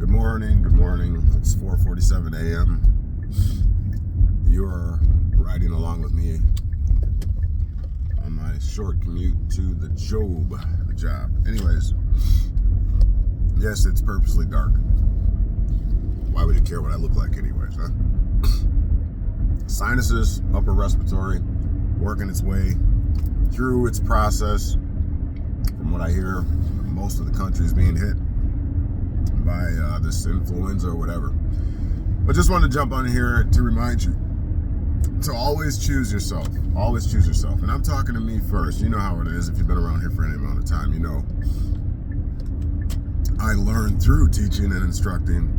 Good morning. It's 4:47 a.m. You're riding along with me on my short commute to the job. Anyways, yes, it's purposely dark. Why would you care what I look like anyways, huh? Sinuses, upper respiratory, working its way through its process. From what I hear, most of the country is being hit by this influenza or whatever. But just wanted to jump on here to remind you to always choose yourself. Always choose yourself. And I'm talking to me first. You know how it is if you've been around here for any amount of time. You know, I learned through teaching and instructing.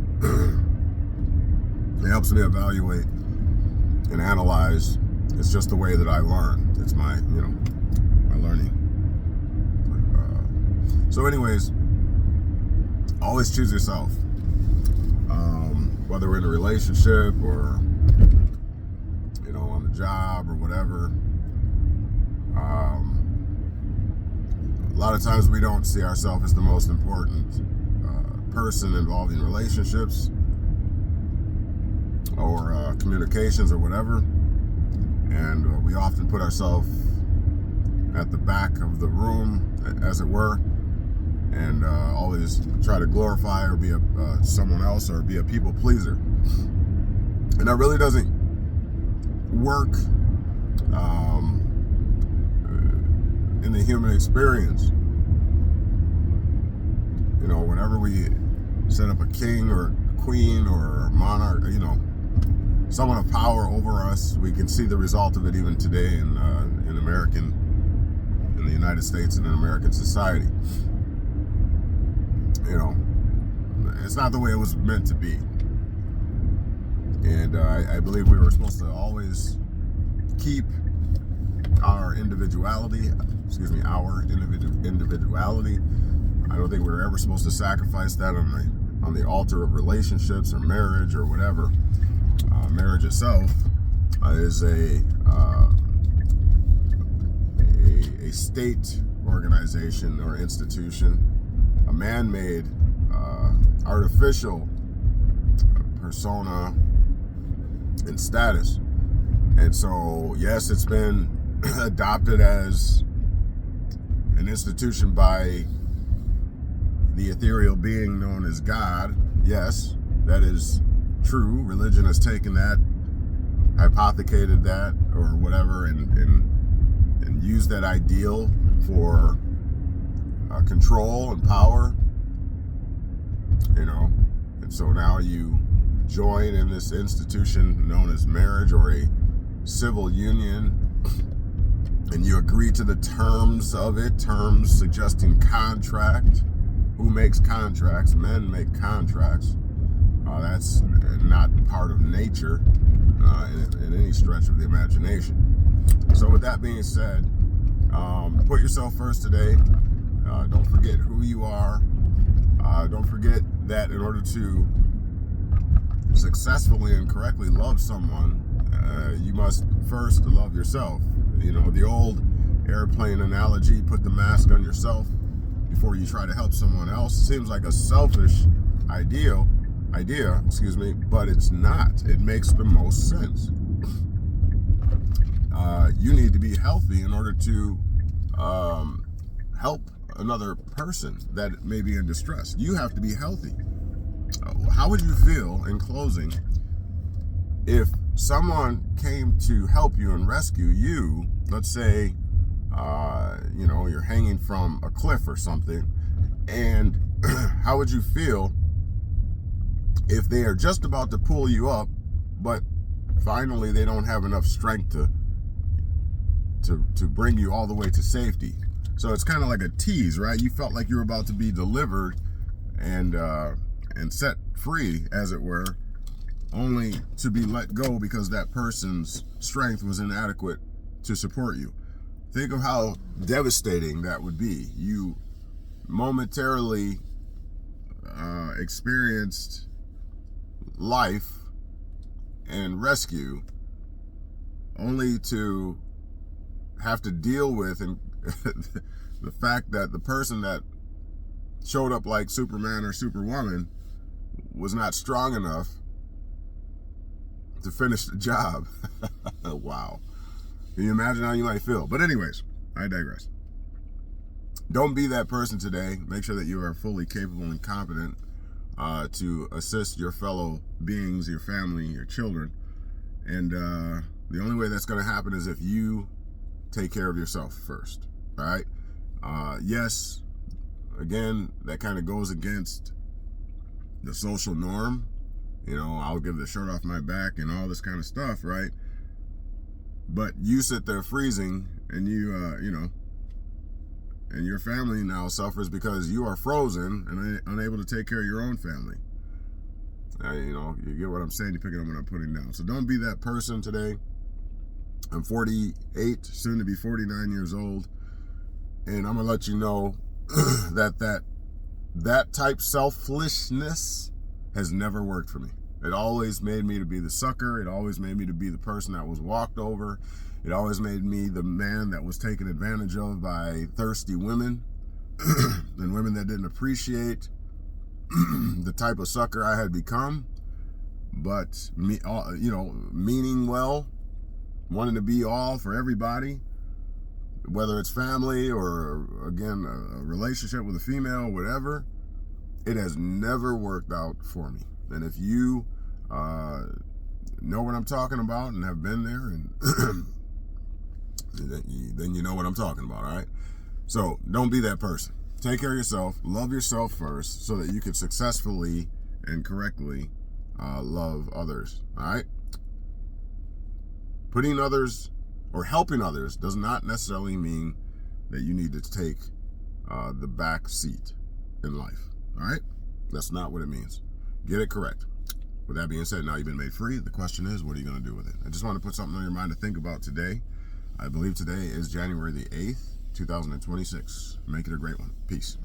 It helps me evaluate and analyze. It's just the way that I learn. It's my, my learning. So anyways, always choose yourself. Whether we're in a relationship or, on the job or whatever. A lot of times we don't see ourselves as the most important person involved in relationships or communications or whatever. And we often put ourselves at the back of the room, as it were, and always try to glorify or be someone else or be a people pleaser. And that really doesn't work in the human experience. Whenever we set up a king or queen or monarch, someone of power over us, we can see the result of it even today in the United States and in American society. It's not the way it was meant to be. And I believe we were supposed to always keep our individuality. I don't think we were ever supposed to sacrifice that on the altar of relationships or marriage or whatever. Marriage itself is a state organization or institution, a man-made artificial persona and status. And so, yes, it's been adopted as an institution by the ethereal being known as God. Yes, that is true. Religion has taken that, hypothecated that, or whatever, and used that ideal for control and power. And so now you join in this institution known as marriage or a civil union, and you agree to the terms of it, terms suggesting contract. Who makes contracts? Men make contracts. That's not part of nature in any stretch of the imagination. So with that being said, put yourself first today. Don't forget who you are. Don't forget that in order to successfully and correctly love someone, you must first love yourself. The old airplane analogy, put the mask on yourself before you try to help someone else. Seems like a selfish idea, but it's not. It makes the most sense. You need to be healthy in order to help another person that may be in distress. You have to be healthy. How would you feel, in closing, if someone came to help you and rescue you? Let's say, you're hanging from a cliff or something, and how would you feel if they are just about to pull you up, but finally they don't have enough strength to bring you all the way to safety? So it's kind of like a tease, right? You felt like you were about to be delivered and set free, as it were, only to be let go because that person's strength was inadequate to support you. Think of how devastating that would be. You momentarily experienced life and rescue, only to have to deal with and the fact that the person that showed up like Superman or Superwoman was not strong enough to finish the job. Wow. Can you imagine how you might feel? But anyways, I digress. Don't be that person today. Make sure that you are fully capable and competent to assist your fellow beings, your family, your children. And the only way that's going to happen is if you take care of yourself first. All right? Yes, again, that kind of goes against the social norm. You know, I'll give the shirt off my back and all this kind of stuff, right? But you sit there freezing, and and your family now suffers because you are frozen and unable to take care of your own family. You get what I'm saying? You're picking up what I'm putting down. So don't be that person today. I'm 48, soon to be 49 years old, and I'm gonna let you know that type selfishness has never worked for me. It always made me to be the sucker. It always made me to be the person that was walked over. It always made me the man that was taken advantage of by thirsty women and women that didn't appreciate the type of sucker I had become. But meaning well, wanting to be all for everybody, whether it's family or, again, a relationship with a female, whatever, it has never worked out for me. And if you know what I'm talking about and have been there, and then you know what I'm talking about, all right? So don't be that person. Take care of yourself. Love yourself first so that you can successfully and correctly love others, all right? Putting others or helping others does not necessarily mean that you need to take the back seat in life, all right? That's not what it means. Get it correct. With that being said, now you've been made free. The question is, what are you going to do with it? I just want to put something on your mind to think about today. I believe today is January the 8th, 2026. Make it a great one. Peace.